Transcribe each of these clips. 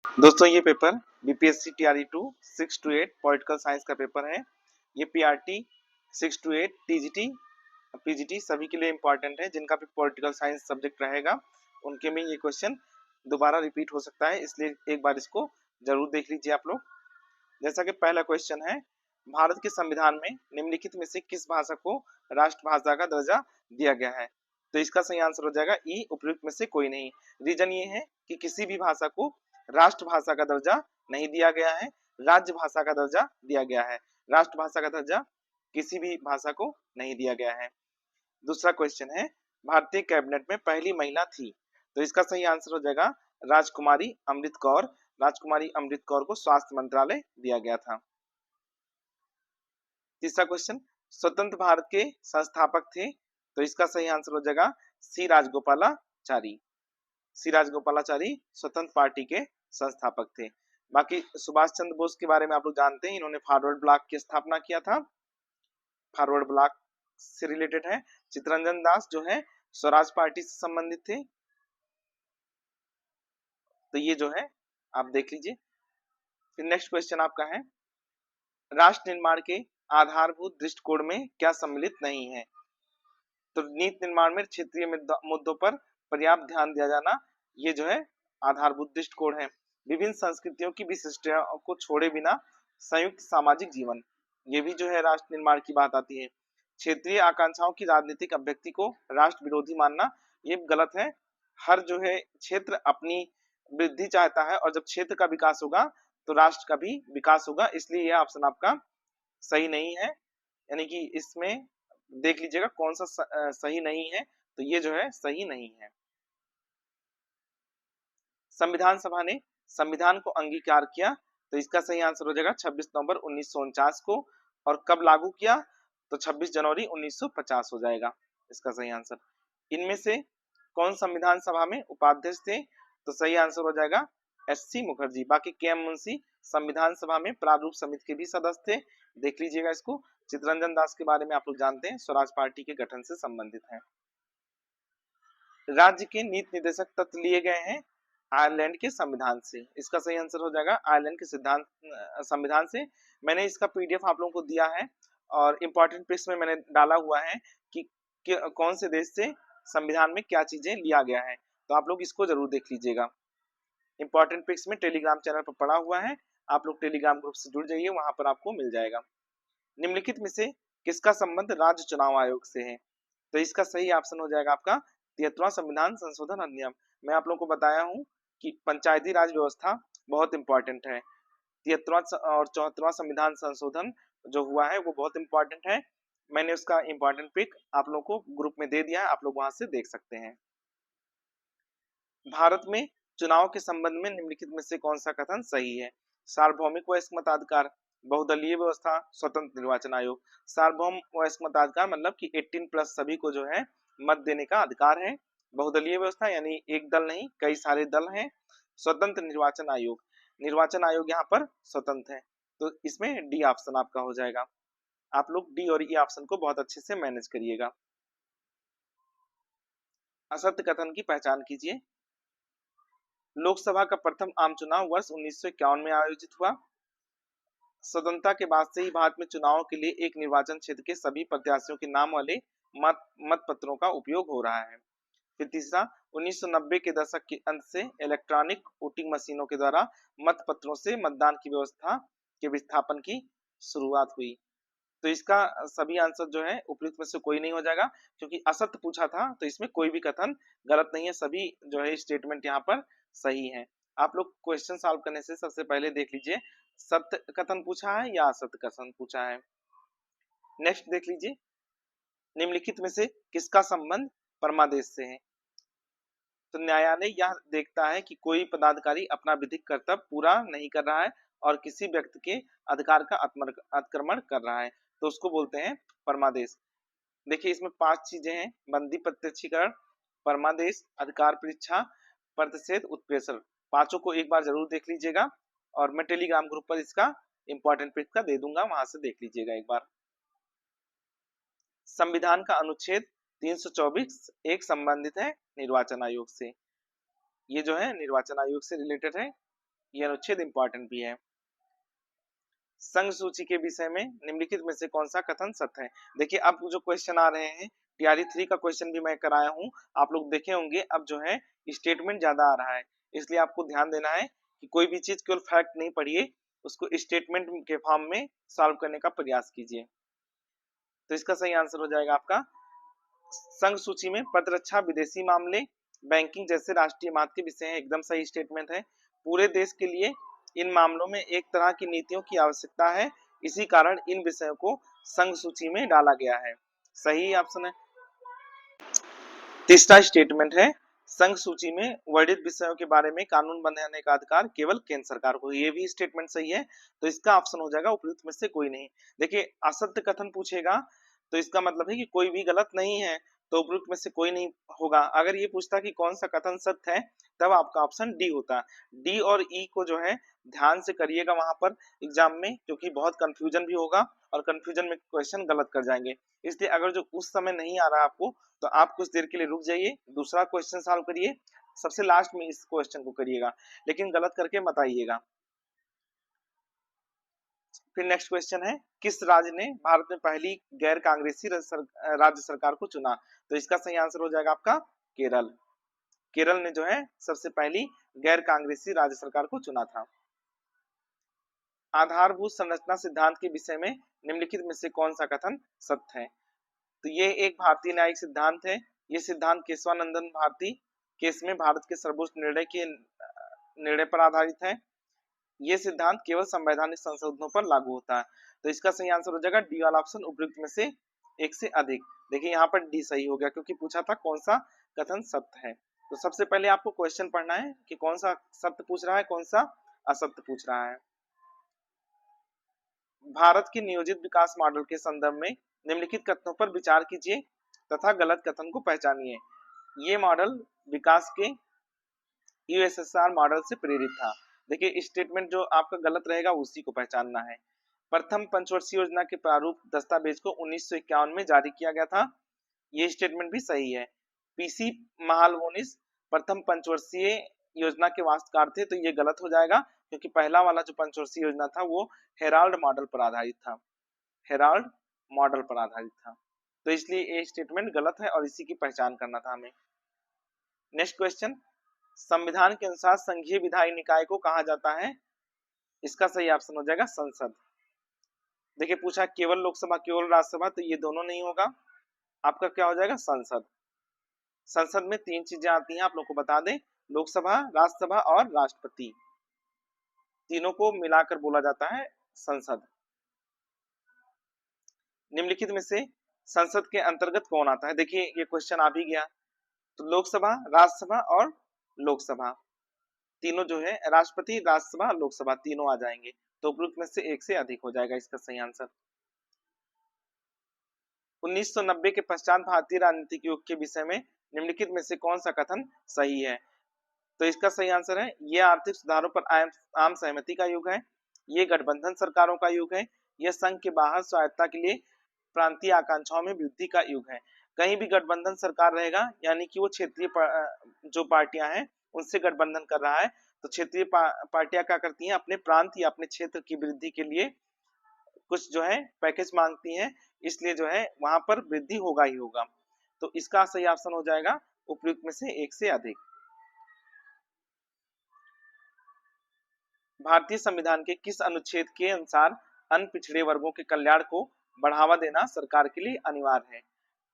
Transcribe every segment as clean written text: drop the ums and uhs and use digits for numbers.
दोस्तों ये paper BPSC TRE 2 6 to 8 political science का पेपर है। ये पीआरटी 6 to 8 टीजीटी पीजीटी सभी के लिए इम्पोर्टेंट है। जिनका भी पॉलिटिकल साइंस सब्जेक्ट रहेगा उनके में ये क्वेश्चन दोबारा रिपीट हो सकता है, इसलिए एक बार इसको जरूर देख लीजिए आप लोग। जैसा कि पहला क्वेश्चन है, भारत के संविधान में निम्नलिखित में से किस भाषा को राष्ट्रभाषा का दर्जा दिया गया है? तो इसका सही आंसर हो जाएगा ई, उपयुक्त में से कोई नहीं। रीजन ये है कि किसी भी भाषा को राष्ट्रभाषा का दर्जा नहीं दिया गया है, राज्य भाषा का दर्जा दिया गया है। राष्ट्रभाषा का दर्जा किसी भी भाषा को नहीं दिया गया है। दूसरा क्वेश्चन है, भारतीय कैबिनेट में पहली महिला थी? तो इसका सही आंसर हो जाएगा राजकुमारी अमृत कौर। राजकुमारी अमृत कौर को स्वास्थ्य मंत्रालय दिया गया था। तीसरा क्वेश्चन, स्वतंत्र भारत के संस्थापक थे? तो इसका सही आंसर हो जाएगा सी राजगोपालाचारी। सी राजगोपालाचारी स्वतंत्र पार्टी के संस्थापक थे। बाकी सुभाष चंद्र बोस के बारे में आप लोग जानते हैं, इन्होंने फॉरवर्ड ब्लॉक की स्थापना किया था। फॉरवर्ड ब्लॉक से रिलेटेड है। चित्तरंजन दास जो है स्वराज पार्टी से संबंधित थे। तो ये जो है आप देख लीजिए। फिर नेक्स्ट क्वेश्चन आपका है, राष्ट्र निर्माण के आधारभूत दृष्टिकोण में क्या सम्मिलित नहीं है? तो नीति निर्माण में क्षेत्रीय मुद्दों पर पर्याप्त ध्यान दिया जाना, ये जो है आधारभूत दृष्टिकोण है। विभिन्न संस्कृतियों की विशिष्टताओं को छोड़े बिना संयुक्त सामाजिक जीवन, ये भी जो है राष्ट्र निर्माण की बात आती है। क्षेत्रीय आकांक्षाओं की राजनीतिक अभिव्यक्ति को राष्ट्र विरोधी मानना, ये गलत है। हर जो है क्षेत्र अपनी वृद्धि चाहता है, और जब क्षेत्र का विकास होगा तो राष्ट्र का भी विकास होगा, इसलिए यह ऑप्शन आपका सही नहीं है। यानी कि इसमें देख लीजिएगा कौन सा सही नहीं है। तो ये जो है सही नहीं है। संविधान सभा ने संविधान को अंगीकार किया? तो इसका सही आंसर हो जाएगा 26 नवंबर 1949 को। और कब लागू किया? तो 26 जनवरी 1950 हो जाएगा इसका सही आंसर। इनमें से कौन संविधान सभा में उपाध्यक्ष थे? तो सही आंसर हो जाएगा एससी मुखर्जी। बाकी के एम मुंशी संविधान सभा में प्रारूप समिति के भी सदस्य थे, देख लीजिएगा इसको। चित्तरंजन दास के बारे में आप लोग जानते हैं, स्वराज पार्टी के गठन से संबंधित है। राज्य के नीति निर्देशक तत्व लिए गए हैं आयरलैंड के संविधान से। इसका सही आंसर हो जाएगा आयरलैंड के सिद्धांत संविधान से। मैंने इसका पीडीएफ आप लोगों को दिया है, और इंपॉर्टेंट पिक्स में मैंने डाला हुआ है कि कौन से देश से संविधान में क्या चीजें लिया गया है। तो आप लोग इसको जरूर देख लीजिएगा। इंपॉर्टेंट पिक्स में टेलीग्राम चैनल पर पड़ा हुआ है, आप लोग टेलीग्राम ग्रुप से जुड़ जाइए, वहां पर आपको मिल जाएगा। निम्नलिखित में से किसका संबंध राज्य चुनाव आयोग से है? तो इसका सही ऑप्शन हो जाएगा आपका 73वां संविधान संशोधन अधिनियम। मैं आप लोगों को बताया हूं कि पंचायती राज व्यवस्था बहुत इंपॉर्टेंट है। 73वां और 74वां संविधान संशोधन जो हुआ है वो बहुत इंपॉर्टेंट है। मैंने उसका इंपॉर्टेंट पिक आप लोगों को ग्रुप में दे दिया है, आप लोग वहां से देख सकते हैं। भारत में चुनाव के संबंध में निम्नलिखित में से कौन सा कथन सही है? सार्वभौमिक वयस्क मताधिकार, बहुदलीय व्यवस्था, स्वतंत्र निर्वाचन आयोग। सार्वभौम वयस्क मताधिकार मतलब कि 18+ सभी को जो है मत देने का अधिकार है। बहुदलीय व्यवस्था यानी एक दल नहीं कई सारे दल हैं। स्वतंत्र निर्वाचन आयोग, निर्वाचन आयोग यहाँ पर स्वतंत्र है, तो इसमें डी ऑप्शन आपका हो जाएगा। आप लोग डी और ई ऑप्शन को बहुत अच्छे से मैनेज करिएगा। असत्य कथन की पहचान कीजिए। लोकसभा का प्रथम आम चुनाव वर्ष 1951 में आयोजित हुआ। स्वतंत्रता के बाद से ही भारत में चुनावों के लिए एक निर्वाचन क्षेत्र के सभी प्रत्याशियों के नाम वाले मत पत्रों का उपयोग हो रहा है। फिर तीसरा, 1990 के दशक के अंत से इलेक्ट्रॉनिक वोटिंग मशीनों के द्वारा मत पत्रों से मतदान की व्यवस्था के विस्थापन की शुरुआत हुई। तो इसका सभी आंसर जो है उपयुक्त में से कोई नहीं हो जाएगा, क्योंकि असत्य पूछा था, तो इसमें कोई भी कथन गलत नहीं है, सभी जो है स्टेटमेंट यहाँ पर सही है। आप लोग क्वेश्चन सॉल्व करने से सबसे पहले देख लीजिए सत्य कथन पूछा है या असत्य कथन पूछा है। नेक्स्ट देख लीजिए, निम्नलिखित में से किसका संबंध परमादेश से है? तो न्यायालय यह देखता है कि कोई पदाधिकारी अपना विधिक कर्तव्य पूरा नहीं कर रहा है और किसी व्यक्ति के अधिकार का अतिक्रमण कर रहा है, तो उसको बोलते हैं परमादेश। देखिए इसमें 5 चीजें हैं, बंदी प्रत्यक्षीकरण, परमादेश, अधिकार परीक्षा, प्रतिषेध, उत्प्रेषण। पांचों को एक बार जरूर देख लीजिएगा, और मैं टेलीग्राम ग्रुप पर इसका इंपॉर्टेंट पेज का दे दूंगा, वहां से देख लीजिएगा एक बार। संविधान का अनुच्छेद 324 एक संबंधित है निर्वाचन आयोग से। ये जो है निर्वाचन आयोग से रिलेटेड है। ये अनुच्छेद इंपॉर्टेंट भी है। संघ सूची के विषय में निम्नलिखित में से कौन सा कथन सत्य है। देखिए अब जो क्वेश्चन आ रहे हैं, टीआरई 3 का क्वेश्चन भी मैं कराया हूँ, आप लोग देखे होंगे। अब जो है स्टेटमेंट ज्यादा आ रहा है, इसलिए आपको ध्यान देना है कि कोई भी चीज केवल फैक्ट नहीं पढ़िए, उसको स्टेटमेंट के फॉर्म में सॉल्व करने का प्रयास कीजिए। तो इसका सही आंसर हो जाएगा आपका, संघ सूची में प्रतिरक्षा, विदेशी मामले, बैंकिंग जैसे राष्ट्रीय महत्व के विषय हैं। एकदम सही स्टेटमेंट है। पूरे देश के लिए इन मामलों में एक तरह की नीतियों की आवश्यकता है, इसी कारण इन विषयों को संघ सूची में डाला गया है। सही ऑप्शन है। तीसरा स्टेटमेंट है, संघ सूची में वर्णित विषयों के बारे में कानून बनाने का अधिकार केवल केंद्र सरकार को। ये भी स्टेटमेंट सही है, तो इसका ऑप्शन हो जाएगा उपयुक्त में से कोई नहीं। देखिए असत्य कथन पूछेगा तो इसका मतलब है कि कोई भी गलत नहीं है, तो उपयुक्त में से कोई नहीं होगा। अगर ये पूछता कि कौन सा कथन सत्य है, तब आपका ऑप्शन डी होता। डी और ई को जो है ध्यान से करिएगा वहां पर एग्जाम में, क्योंकि बहुत कंफ्यूजन भी होगा और कंफ्यूजन में क्वेश्चन गलत कर जाएंगे। इसलिए अगर जो उस समय नहीं आ रहा आपको, तो आप कुछ देर के लिए रुक जाइए, दूसरा क्वेश्चन सॉल्व करिए, सबसे लास्ट में इस क्वेश्चन को करिएगा, लेकिन गलत करके मत आइएगा। फिर नेक्स्ट क्वेश्चन है, किस राज्य ने भारत में पहली गैर कांग्रेसी राज्य सरकार को चुना। तो इसका सही आंसर हो जाएगा आपका केरल। केरल ने जो है सबसे पहली गैर कांग्रेसी राज्य सरकार को चुना था। आधारभूत संरचना सिद्धांत के विषय में निम्नलिखित में से कौन सा कथन सत्य है। तो ये एक भारतीय न्यायिक सिद्धांत है। ये सिद्धांत केशवानंदन भारती केस में भारत के सर्वोच्च निर्णय पर आधारित है। ये सिद्धांत केवल संवैधानिक संशोधनों पर लागू होता है। तो इसका सही आंसर हो जाएगा डी वाला ऑप्शन, उपयुक्त में से एक से अधिक। देखिए यहाँ पर डी सही हो गया, क्योंकि पूछा था कौन सा कथन सत्य है। तो सबसे पहले आपको क्वेश्चन पढ़ना है कि कौन सा सत्य पूछ रहा है, कौन सा असत्य पूछ रहा है। भारत के नियोजित विकास मॉडल के संदर्भ में निम्नलिखित कथनों पर विचार कीजिए तथा गलत कथन को पहचानिए। ये मॉडल विकास के यूएसएसआर मॉडल से प्रेरित था। देखिए स्टेटमेंट जो आपका गलत रहेगा उसी को पहचानना है। प्रथम पंचवर्षीय योजना के प्रारूप दस्तावेज को 1951 में जारी किया गया था। ये स्टेटमेंट भी सही है। पीसी महालवोनिस प्रथम पंचवर्षीय योजना के वास्तुकार थे, तो ये गलत हो जाएगा, क्योंकि पहला वाला जो पंचवर्षीय योजना था वो हेराल्ड मॉडल पर आधारित था। हेराल्ड मॉडल पर आधारित था, तो इसलिए ये स्टेटमेंट गलत है और इसी की पहचान करना था हमें। नेक्स्ट क्वेश्चन, संविधान के अनुसार संघीय विधायी निकाय को कहा जाता है। इसका सही ऑप्शन हो जाएगा संसद। देखिए पूछा केवल लोकसभा केवल राज्यसभा, तो ये दोनों नहीं होगा, आपका क्या हो जाएगा संसद। संसद में तीन चीजें आती हैं, आप लोग को बता दें, लोकसभा, राज्यसभा और राष्ट्रपति, तीनों को मिलाकर बोला जाता है संसद। निम्नलिखित में से संसद के अंतर्गत कौन आता है। देखिए ये क्वेश्चन आ भी गया, तो लोकसभा, राज्यसभा और लोकसभा तीनों जो है, राष्ट्रपति, राज्यसभा, लोकसभा तीनों आ जाएंगे, तो उपयुक्त में से एक से अधिक हो जाएगा इसका सही आंसर। 1990 के पश्चात भारतीय राजनीतिक युग के विषय में निम्नलिखित में से कौन सा कथन सही है। तो इसका सही आंसर है, ये आर्थिक सुधारों पर आम सहमति का युग है, ये गठबंधन सरकारों का युग है, यह संघ के बाहर स्वायत्तता के लिए प्रांतीय आकांक्षाओं में वृद्धि का युग है। कहीं भी गठबंधन सरकार रहेगा, यानी कि वो क्षेत्रीय जो पार्टियां हैं उनसे गठबंधन कर रहा है, तो क्षेत्रीय पार्टियां क्या करती हैं, अपने प्रांत या अपने क्षेत्र की वृद्धि के लिए कुछ जो है पैकेज मांगती हैं, इसलिए जो है वहां पर वृद्धि होगा ही होगा। तो इसका सही ऑप्शन हो जाएगा उपयुक्त में से एक से अधिक। भारतीय संविधान के किस अनुच्छेद के अनुसार अन्य पिछड़े वर्गों के कल्याण को बढ़ावा देना सरकार के लिए अनिवार्य है।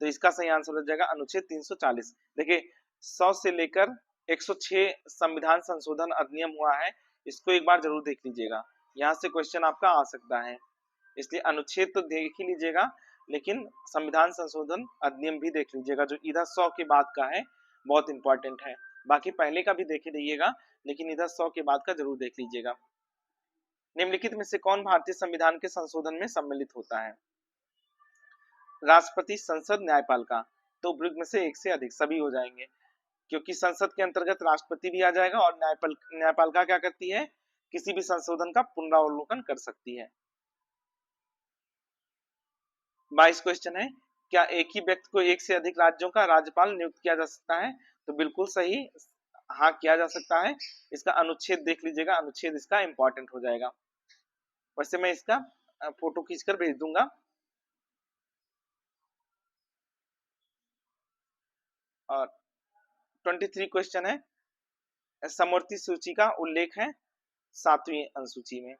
तो इसका सही आंसर हो जाएगा अनुच्छेद 340। देखिए 100 से लेकर 106 संविधान संशोधन अधिनियम हुआ है, इसको एक बार जरूर देख लीजिएगा, यहाँ से क्वेश्चन आपका आ सकता है। इसलिए अनुच्छेद तो देख ही लीजिएगा, लेकिन संविधान संशोधन अधिनियम भी देख लीजिएगा, जो इधर 100 के बाद का है, बहुत इंपॉर्टेंट है। बाकी पहले का भी देख ही रहिएगा, लेकिन इधर 100 के बाद का जरूर देख लीजिएगा। निम्नलिखित में से कौन भारतीय संविधान के संशोधन में सम्मिलित होता है। राष्ट्रपति, संसद, न्यायपालिका। तो उपयुक्त में से एक से अधिक, सभी हो जाएंगे, क्योंकि संसद के अंतर्गत राष्ट्रपति भी आ जाएगा और न्यायपालिका क्या करती है, किसी भी संशोधन का पुनरावलोकन कर सकती है। 22 क्वेश्चन है, क्या एक ही व्यक्ति को एक से अधिक राज्यों का राज्यपाल नियुक्त किया जा सकता है। तो बिल्कुल सही, हाँ किया जा सकता है। इसका अनुच्छेद देख लीजिएगा, अनुच्छेद इसका इंपॉर्टेंट हो जाएगा। वैसे मैं इसका फोटो खींचकर भेज दूंगा। और 23 क्वेश्चन है, समवर्ती सूची का उल्लेख है 7वीं अनुसूची में।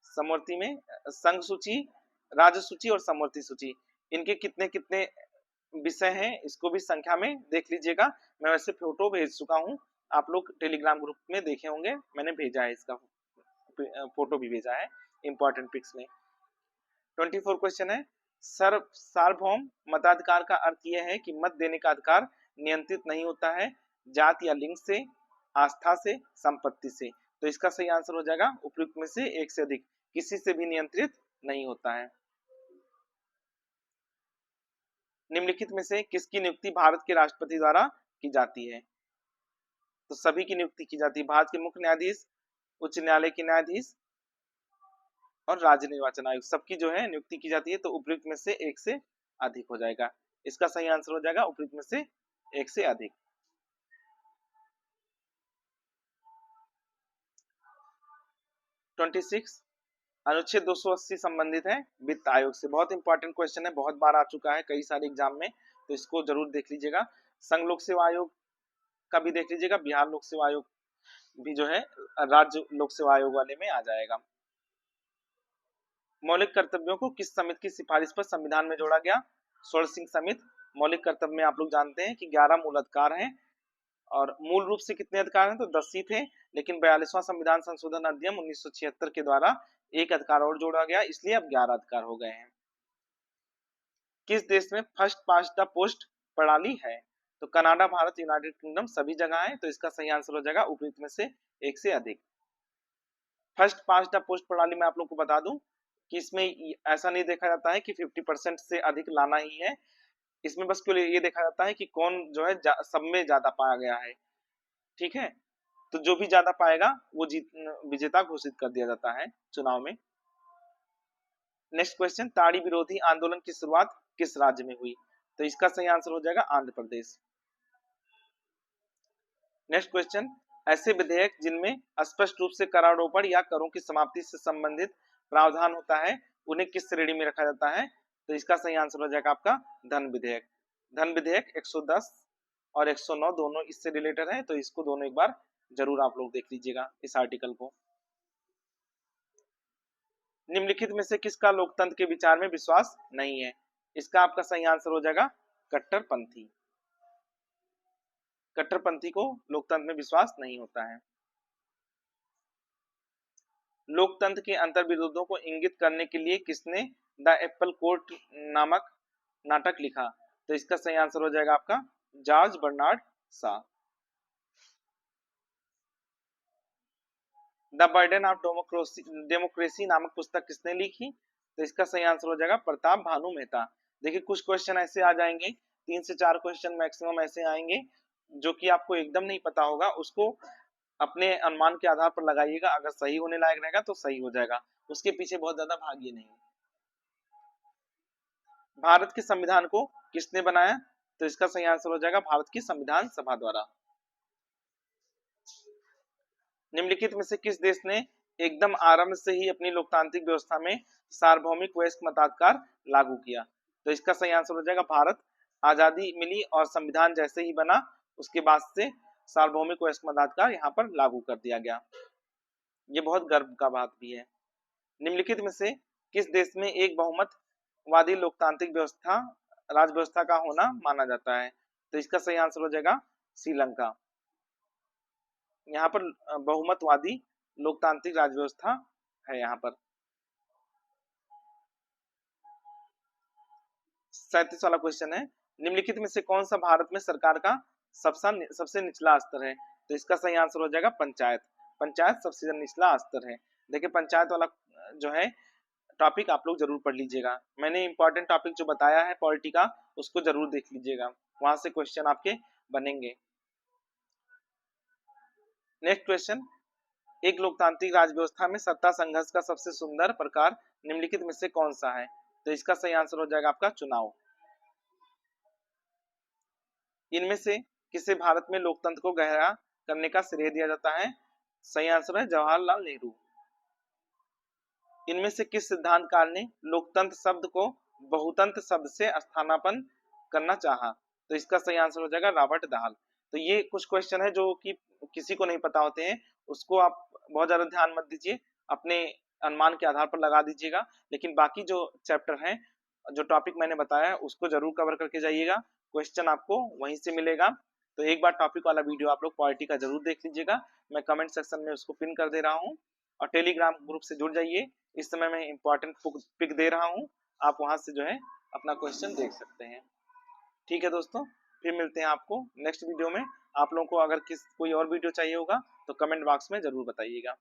समवर्ती में संघ सूची, राज्य सूची और समवर्ती सूची, इनके कितने कितने विषय हैं इसको भी संख्या में देख लीजिएगा। मैं वैसे फोटो भेज चुका हूँ, आप लोग टेलीग्राम ग्रुप में देखे होंगे, मैंने भेजा है इसका फोटो भी भेजा है इंपॉर्टेंट पिक्स में। 24 क्वेश्चन है, सार्वभौम मताधिकार का अर्थ यह है कि मत देने का अधिकार नियंत्रित नहीं होता है जाति या लिंग से, आस्था से, संपत्ति से। तो इसका सही आंसर हो जाएगा उपयुक्त में से एक से अधिक, किसी से भी नियंत्रित नहीं होता है। निम्नलिखित में से किसकी नियुक्ति भारत के राष्ट्रपति द्वारा की जाती है? तो सभी की नियुक्ति की जाती है, भारत के मुख्य न्यायाधीश, उच्च न्यायालय के न्यायाधीश और राज्य निर्वाचन आयोग, सबकी जो है नियुक्ति की जाती है। तो उपयुक्त में से एक से अधिक हो जाएगा, इसका सही आंसर हो जाएगा उपयुक्त में से एक से अधिक। 26 अनुच्छेद 280 संबंधित है वित्त आयोग से। बहुत इंपॉर्टेंट क्वेश्चन है, बहुत बार आ चुका है कई सारे एग्जाम में, तो इसको जरूर देख लीजिएगा। संघ लोक सेवा आयोग का भी देख लीजिएगा, बिहार लोक सेवा आयोग भी जो है राज्य लोक सेवा आयोग वाले में आ जाएगा। मौलिक कर्तव्यों को किस समिति की सिफारिश पर संविधान में जोड़ा गया? स्वर्ण सिंह समिति। मौलिक कर्तव्य में आप लोग जानते हैं कि 11 मूल अधिकार हैं, और मूल रूप से कितने अधिकार हैं? तो 10 ही थे, लेकिन 42वां संविधान संशोधन अधिनियम 1976 के द्वारा एक अधिकार और जोड़ा गया, इसलिए अब 11 अधिकार हो गए हैं। किस देश में फर्स्ट पास्ट द पोस्ट प्रणाली है? तो कनाडा, भारत, यूनाइटेड किंगडम सभी जगह है, तो इसका सही आंसर हो जाएगा उपयुक्त में से एक से अधिक। फर्स्ट पास्ट द पोस्ट प्रणाली में आप लोग को बता दूं कि इसमें ऐसा नहीं देखा जाता है कि 50% से अधिक लाना ही है, इसमें बस केवल ये देखा जाता है कि कौन जो है सब में ज्यादा पाया गया है। ठीक है, तो जो भी ज्यादा पाएगा वो जीत विजेता घोषित कर दिया जाता है चुनाव में। नेक्स्ट क्वेश्चन, ताड़ी विरोधी आंदोलन की शुरुआत किस राज्य में हुई? तो इसका सही आंसर हो जाएगा आंध्र प्रदेश। नेक्स्ट क्वेश्चन, ऐसे विधेयक जिनमें स्पष्ट रूप से करारोपण या करों की समाप्ति से संबंधित प्रावधान होता है उन्हें किस श्रेणी में रखा जाता है? तो इसका सही आंसर हो जाएगा आपका धन विधेयक। धन विधेयक 110 और 109 दोनों इससे रिलेटेड है, तो इसको दोनों एक बार जरूर आप लोग देख लीजिएगा इस आर्टिकल को। निम्नलिखित में से किसका लोकतंत्र के विचार में विश्वास नहीं है? इसका आपका सही आंसर हो जाएगा कट्टरपंथी। कट्टरपंथी को लोकतंत्र में विश्वास नहीं होता है। लोकतंत्र के अंतर्विरोधों को इंगित करने के लिए किसने द एप्पल कोर्ट नामक नाटक लिखा? तो इसका सही आंसर हो जाएगा आपका George Bernard Shaw. The burden of democracy नामक पुस्तक किसने लिखी? तो इसका सही आंसर हो जाएगा प्रताप भानु मेहता। देखिए कुछ क्वेश्चन ऐसे आ जाएंगे, 3 से 4 क्वेश्चन मैक्सिमम ऐसे आएंगे जो कि आपको एकदम नहीं पता होगा, उसको अपने अनुमान के आधार पर लगाइएगा, अगर सही होने लायक रहेगा तो सही हो जाएगा, उसके पीछे बहुत ज्यादा भागिए नहीं। भारत के संविधान को किसने बनाया? तो इसका सही आंसर हो जाएगा भारत की संविधान सभा द्वारा। निम्नलिखित में से किस देश ने एकदम आरंभ से ही अपनी लोकतांत्रिक व्यवस्था में सार्वभौमिक वयस्क मताधिकार लागू किया? तो इसका सही आंसर हो जाएगा भारत। आजादी मिली और संविधान जैसे ही बना उसके बाद से सार्वभौमिक वयस्क मताधिकार यहाँ पर लागू कर दिया गया, ये बहुत गर्व का बात भी है। निम्नलिखित में से किस देश में एक बहुमतवादी लोकतांत्रिक व्यवस्था राज्य व्यवस्था का होना माना जाता है? तो इसका सही आंसर हो जाएगा श्रीलंका। यहाँ पर बहुमतवादी लोकतांत्रिक राज्य व्यवस्था है यहाँ पर। 37 वाला क्वेश्चन है, निम्नलिखित में से कौन सा भारत में सरकार का सबसे निचला स्तर है? तो इसका सही आंसर हो जाएगा पंचायत। पंचायत सबसे निचला स्तर है। देखिए पंचायत वाला जो है टॉपिक आप लोग जरूर पढ़ लीजिएगा, मैंने इंपॉर्टेंट टॉपिक जो बताया है पॉलिटी का उसको जरूर देख लीजिएगा, वहां से क्वेश्चन आपके बनेंगे। नेक्स्ट क्वेश्चन, एक लोकतांत्रिक राज्य व्यवस्था में सत्ता संघर्ष का सबसे सुंदर प्रकार निम्नलिखित में से कौन सा है? तो इसका सही आंसर हो जाएगा आपका चुनाव। इनमें से किसे भारत में लोकतंत्र को गहरा करने का श्रेय दिया जाता है? सही आंसर है जवाहरलाल नेहरू। इनमें से किस सिद्धांतकार ने लोकतंत्र शब्द को बहुतंत्र शब्द से स्थानापन्न करना चाहा? तो इसका सही आंसर हो जाएगा रॉबर्ट दाहल। तो ये कुछ क्वेश्चन है जो कि किसी को नहीं पता होते हैं, उसको आप बहुत ज्यादा ध्यान मत दीजिए, अपने अनुमान के आधार पर लगा दीजिएगा। लेकिन बाकी जो चैप्टर हैं, जो टॉपिक मैंने बताया उसको जरूर कवर करके जाइएगा, क्वेश्चन आपको वहीं से मिलेगा। तो एक बार टॉपिक वाला वीडियो आप लोग पॉलिटी का जरूर देख लीजिएगा, मैं कमेंट सेक्शन में उसको पिन कर दे रहा हूँ। और टेलीग्राम ग्रुप से जुड़ जाइए, इस समय मैं इंपॉर्टेंट पिक दे रहा हूँ, आप वहां से जो है अपना क्वेश्चन देख सकते हैं। ठीक है दोस्तों, फिर मिलते हैं आपको नेक्स्ट वीडियो में। आप लोगों को अगर कोई और वीडियो चाहिए होगा तो कमेंट बॉक्स में जरूर बताइएगा।